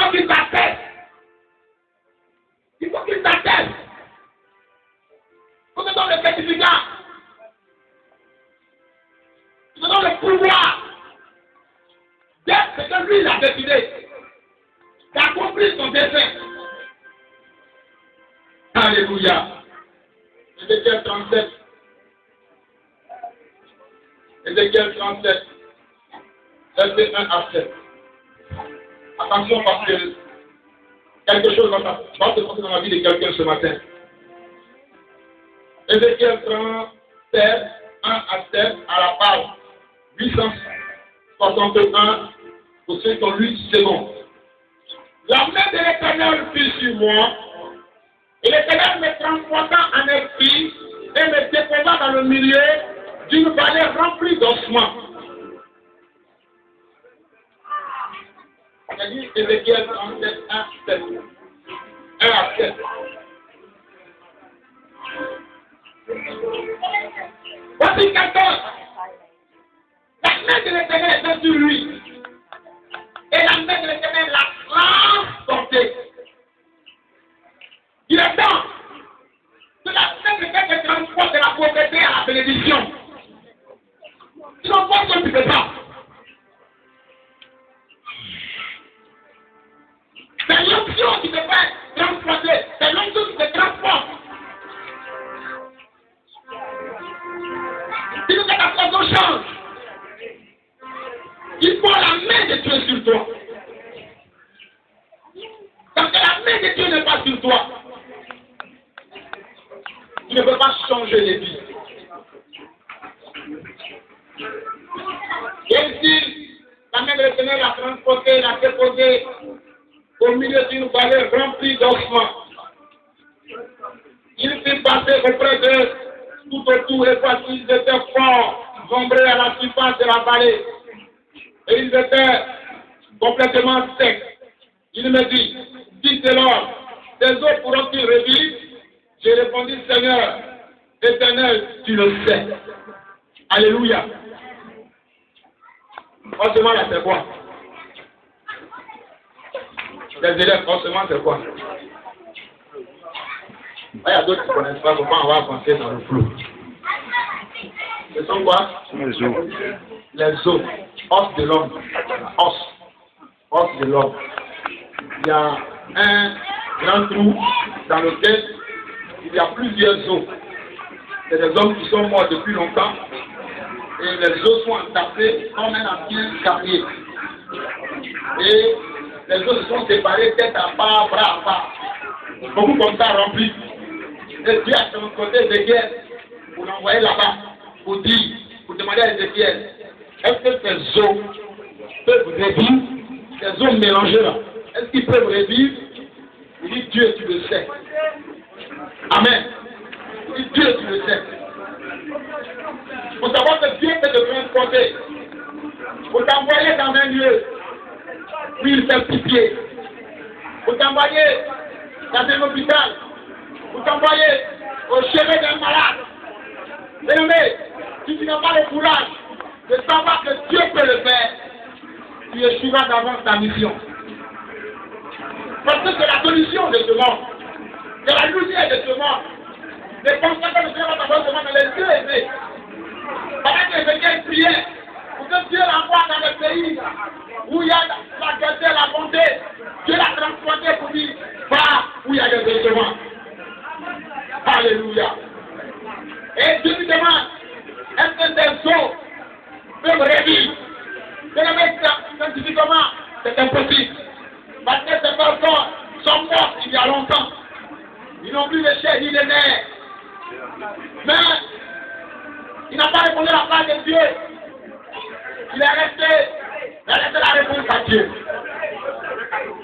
faut qu'il t'atteste. Il faut qu'il t'atteste. Il faut que tu donnes le certificat. Il te donne le pouvoir. C'est que lui, il a décidé d'accomplir son dessein. Alléluia. Ézéchiel 37. Ézéchiel 37. Verset 1 à 7. Attention parce que quelque chose va se passer dans la vie de quelqu'un ce matin. Ézéchiel 37, 1 à 7, à la page 861, pour ceux qui ont 8 secondes. La main de l'Éternel fut sur moi, et l'Éternel me transporta en esprit et me déposa dans le milieu d'une vallée remplie d'ossements. On a dit Ézéchiel 37, 1 à 7. Voici quelqu'un. La main de l'Éternel est sur lui. Et la main de l'Éternel l'a transporté. Il est temps que la main de l'Éternel transporte de la pauvreté à la bénédiction. Sinon, pourquoi tu ne peux pas? C'est l'onction qui te fait transporter. C'est l'onction qui te transporte. Si nous ta situation change, il faut la main de Dieu sur toi. Parce que la main de Dieu n'est pas sur toi. Tu ne peux pas changer les vies. Et ici, la main de l'Éternel l'a transporté, l'a déposé au milieu d'une vallée remplie d'ossements. Il s'est passé auprès d'eux tout autour et voici ils étaient forts, nombreux à la surface de la vallée. Et ils étaient complètement secs. Il me dit, dites-leur, tes eaux pourront-ils revivre? J'ai répondu, Seigneur, Éternel, tu le sais. Alléluia. Osement là, c'est quoi? Les élèves, osement, c'est quoi? Il y a d'autres qui ne connaissent pas, comment on va penser dans le flou. Ce sont quoi? Les os. Les os. Os de l'homme. Os de l'homme. Il y a un grand trou dans lequel il y a plusieurs os. C'est des hommes qui sont morts depuis longtemps et les os sont entassés comme un ancien carrier. Et les os se sont séparés tête à part, bras à part. Beaucoup comme ça remplis. Et Dieu a son côté Ézéchiel pour l'envoyer là-bas, pour dire, pour demander à Ézéchiel, est-ce que ces os peuvent revivre? Ces os mélangés là, est-ce qu'ils peuvent revivre? Il dit Dieu, tu le sais. Amen. Il dit Dieu, tu le sais. Il faut savoir que Dieu peut te transporter. Il faut t'envoyer dans un lieu où il fait pitié. Il faut t'envoyer dans un hôpital. Vous t'envoyez au chevet d'un malade. Bien-aimé, si tu n'as pas le courage de savoir que Dieu peut le faire, tu échoueras d'avance ta mission. Parce que c'est la solution de ce monde. C'est la lumière de ce monde. Ne pense pas que le Seigneur va t'envoyer ce monde dans les yeux aisés. Pendant que Ézéchiel priait, pour que Dieu l'envoie dans le pays où il y a la gaieté, la bonté, Dieu l'a transporté pour dire, va où il y a des besoins. Alléluia. Et Dieu lui demande, est-ce que tes os peuvent revivre? C'est le mec scientifiquement, c'est impossible. Parce que ces personnes sont mortes il y a longtemps. Ils n'ont plus de chair ni de nerfs. Mais il n'a pas répondu à la place de Dieu. Il a laissé la réponse à Dieu.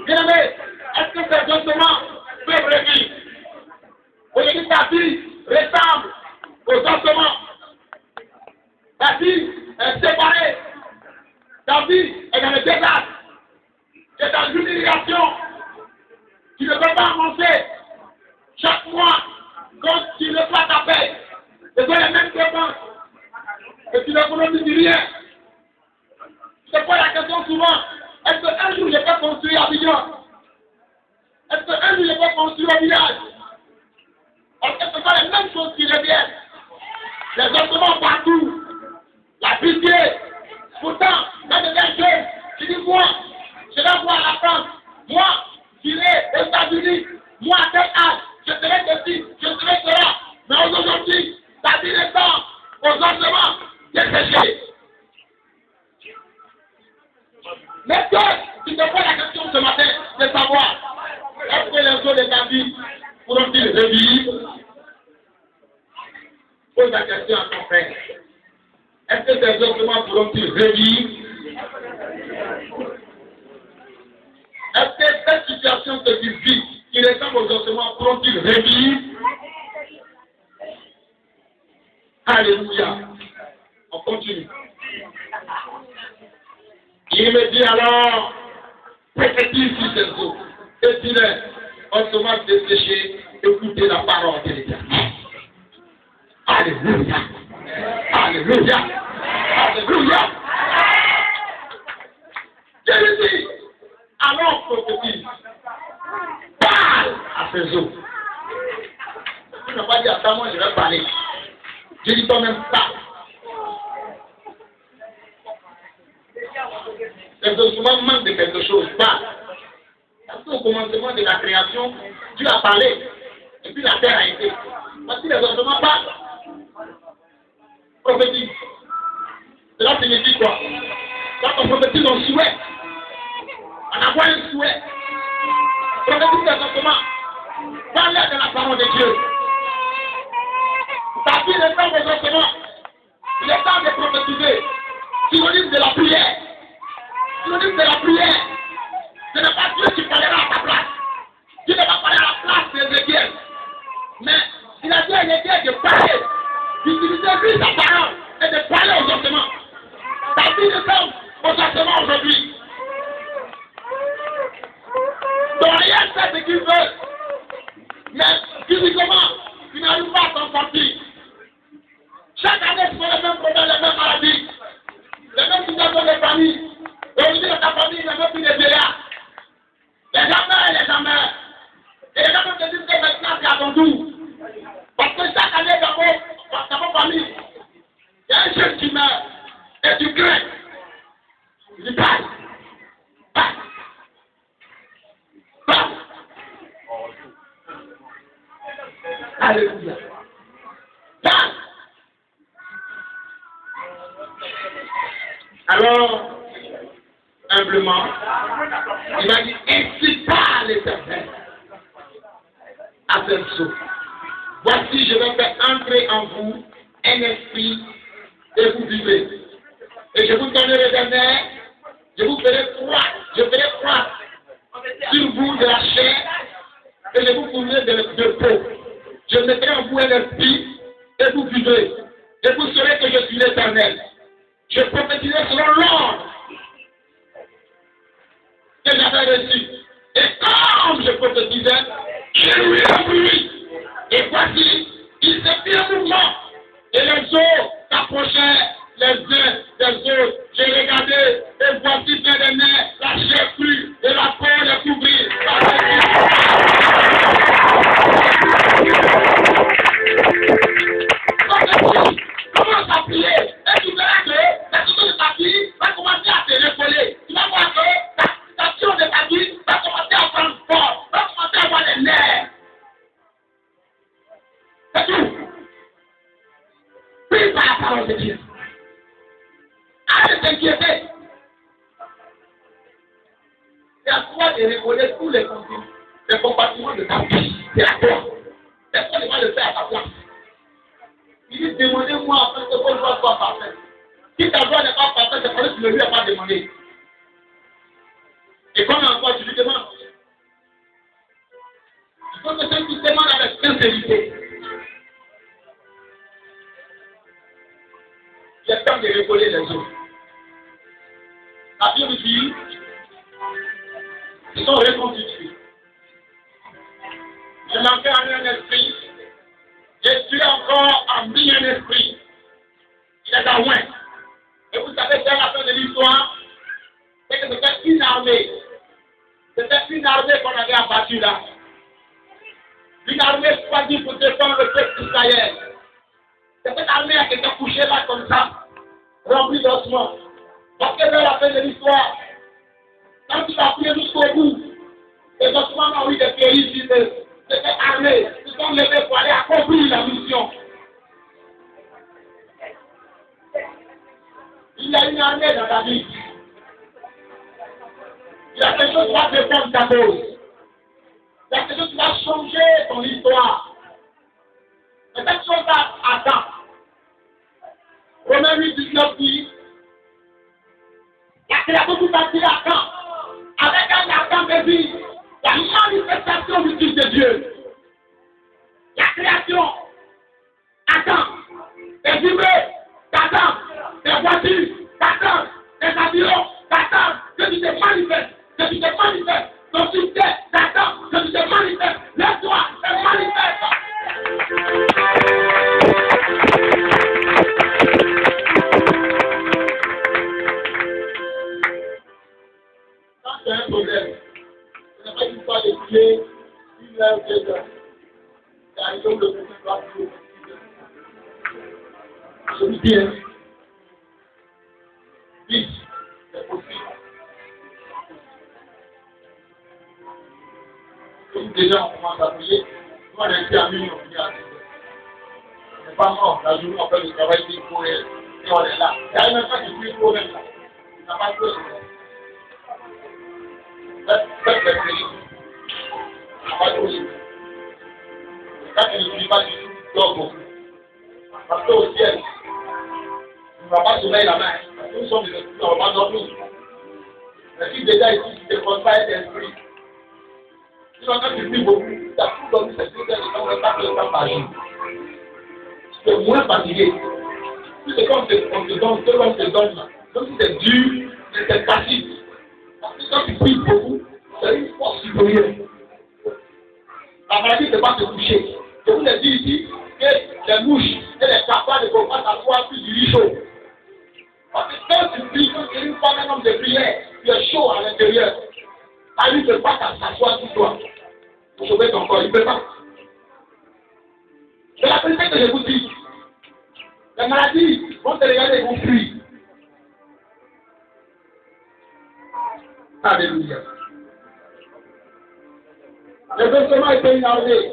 Bien-aimé, est-ce que ces ossements peuvent revivre? Aujourd'hui, ta vie ressemble aux ossements. Ta vie est séparée. Ta vie est dans le désastre. Tu es dans l'humiliation. Tu ne peux pas avancer. Chaque mois, quand tu ne pas ta paix, ce sont les mêmes dépenses. Et tu n'économises rien. Tu te poses la question souvent, est-ce qu'un jour je peux construire Abidjan? Est-ce qu'un jour, je peux construire un village? Est-ce que ce sont les mêmes choses qui reviennent? Les ossements partout. La pitié. Pourtant, quand je viens jeune, je dis moi, je vais voir la France. Moi, j'irai aux États-Unis. Moi, à tel âge, je serai ceci, je serai cela. Mais aujourd'hui, ça dit le temps aux ossements desséchés. Mais toi, tu te poses la question ce matin de savoir, est-ce que les eaux de ta vie pourront-ils revivre? Pose la question à ton frère. Est-ce que ces ossements pourront-ils revivre? Est-ce que cette situation que tu vis, qui ressemble aux ossements, pourront-ils revivre? Alléluia. On continue. Il me dit alors, prophétise sur ces eaux. Et dis-leur, ossements desséchés, écoutez la parole de l'Éternel. Alléluia. Alléluia. Alléluia. Je lui dis, alors prophétise. Parle à ces eaux. Tu n'as pas dit attends, moi je vais parler. Je dis toi-même parle. Les ossements manquent de quelque chose. Parle. Parce qu'au commencement de la création, Dieu a parlé. Et puis la terre a été. Parce que les ossements parlent. Prophétise. Cela signifie quoi? Quand on prophétise, on souhaite. On envoie un souhait. Prophétise exactement. Parle de la parole de Dieu. Ta vie est temps aux ossements. Il est temps de prophétiser. Synonyme de la prière. Synonyme de la prière. Ce n'est pas Dieu qui parlera à ta place. Dieu ne va parler à la place d'Ézéchiel. Mais il a dit à Ézéchiel de parler, d'utiliser lui sa parole et de parler aux ossements. Ta vie est temps aux ossements aujourd'hui. Donc rien fait ce qu'il veut. Mais physiquement, tu n'arrives pas à t'en sortir. Chaque année, tu fais les mêmes problèmes, les mêmes maladies, les mêmes situations de famille. Et aujourd'hui, dans ta famille, il n'y a même plus de vieillards. Les gens meurent, les gens meurent. Et les gens te disent que maintenant, c'est à ton tour. Parce que chaque année, dans ta famille, il y a un jeune qui meurt. Et tu crains. Tu dis, parle. Parle. Parle. Alléluia. Parle. Alors, humblement, il a dit, ainsi parle l'Éternel à cette eau. Voici, je vais faire entrer en vous un esprit et vous vivez. Et je vous donnerai des nerfs, je vous ferai croître, sur vous de la chair et je vous fournirai de peau. Je mettrai en vous un esprit et vous vivez. Et vous saurez que je suis l'Éternel. Je prophétiserai selon l'ordre que j'avais reçu. Et comme je prophétisais, il lui a plu. Et voici, il s'est mis en mouvement. Et les eaux s'approchaient les uns des autres. J'ai regardé, et voici plein de nerfs, la chair crue, et la peau les couvrit. Commence à prier, et tu verras que la situation de ta vie va commencer à te recoller. Tu vas voir que la situation de ta vie va commencer à prendre force, va commencer à avoir les nerfs. C'est tout. Prie par la parole de Dieu. Arrête de t'inquiéter. C'est à toi de recoller tous les compartiments de ta vie. C'est à toi. Personne ne va le faire à ta place. Il dit, demandez-moi afin que votre voix soit parfaite. Si ta voix n'est pas parfaite, c'est parce que tu ne lui as pas demandé. Et comme encore tu lui demandes, il faut que tu demandes avec sincérité. Il est temps de recoller les autres. La Bible dit, ils sont reconstitués. Je manquais en un esprit. Et Dieu encore a mis un esprit. Il est à loin. Et vous savez, dès la fin de l'histoire, c'est que c'était une armée. C'était une armée qu'on avait abattue. battu là. Une armée choisie pour défendre le peuple d'Israël. C'est cette armée qui était couchée là comme ça, remplie d'ossements. Parce que vers la fin de l'histoire, quand il a pris jusqu'au bout, les ossements ont eu des pays sur cette armée, se sont levés pour aller accomplir la mission. Il y a une armée dans ta vie. Il y a quelque chose qui va défendre ta cause. Il y a quelque chose qui va changer ton histoire. Et cette chose-là attend. Romains 8, 19 dit, la créature tout entière attend. Avec un ardent désir, la manifestation du Fils de Dieu. La création attend. Les humains t'attendent. Les voitures t'attendent. Les avions t'attendent. Que tu te manifestes. Que tu te manifestes. Ton succès t'attend. Que tu te manifestes. Lève-toi, te manifeste. Quand tu as un problème, ce n'est pas une fois de prier, une heure, 2 heures. C'est un jour de problème doit prier. Je vous dis, vite, c'est possible. Comme déjà on commence à prier, nous on est ici à minuit, on finit à 10 heures. On n'est pas mort, la journée on fait le travail qu'il faut et on est là. Il y a même pas qui prie pour même là. Il n'a pas de problème. Faites les prières. Il n'a pas de problème. Quand tu ne pries pas du tout, tu dors beaucoup. Parce qu'au ciel, tu ne vas pas sommeiller la main. Parce que nous sommes des esprits, on ne va pas dormir. Mais si déjà ici, tu ne te poses pas être esprit, sinon quand tu pries beaucoup, tu as tout dormi, c'est tout, on ne va pas le temps par jour. Tu es moins fatigué. Tout ce qu'on te donne, tout l'on te donne, même si c'est dur, mais c'est facile. Parce que quand tu pries beaucoup, c'est une force supérieure. La maladie ne peut pas te toucher. Je vous ai dit ici que les mouches et les cafards ne peuvent pas s'asseoir sur du lit chaud. Parce que quand tu pries, quand tu es une femme, un homme de prière, tu es chaud à l'intérieur. Ah, lui ne peut pas s'asseoir sur toi pour sauver ton corps. Il ne peut pas. C'est la vérité que je vous dis. Les maladies vont te regarder et vont fuir. Alléluia. Le versement était une armée.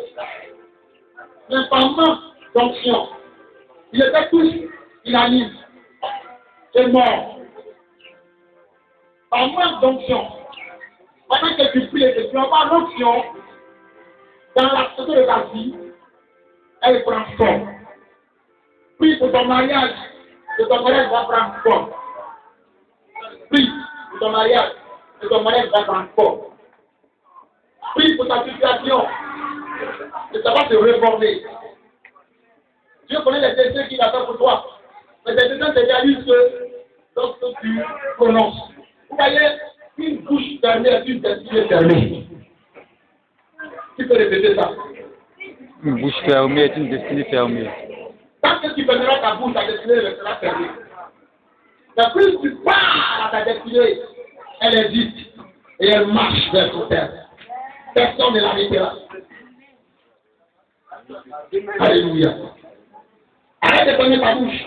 Mais par manque d'onction, il était tous inanimes et morts. Par manque d'onction, pendant que tu pries et que tu n'as pas l'onction, dans la société de ta vie, elle prend forme. Prie pour ton mariage, que ton mariage va prendre forme. Prie pour ton mariage, que ton mariage va prendre forme. Prie pour ta situation, que ça va se réformer. Dieu connaît les décès qu'il a fait pour toi. Mais les décès se réalisent lorsque tu prononces. Vous voyez, une bouche fermée est une destinée fermée. Tu peux répéter ça. Une bouche fermée est une destinée fermée. Tant que tu fermeras ta bouche, ta destinée restera fermée. Mais plus tu parles à ta destinée, elle existe et elle marche vers ton terre. Personne ne l'arrêtera. Alléluia. Arrête de fermer ta bouche.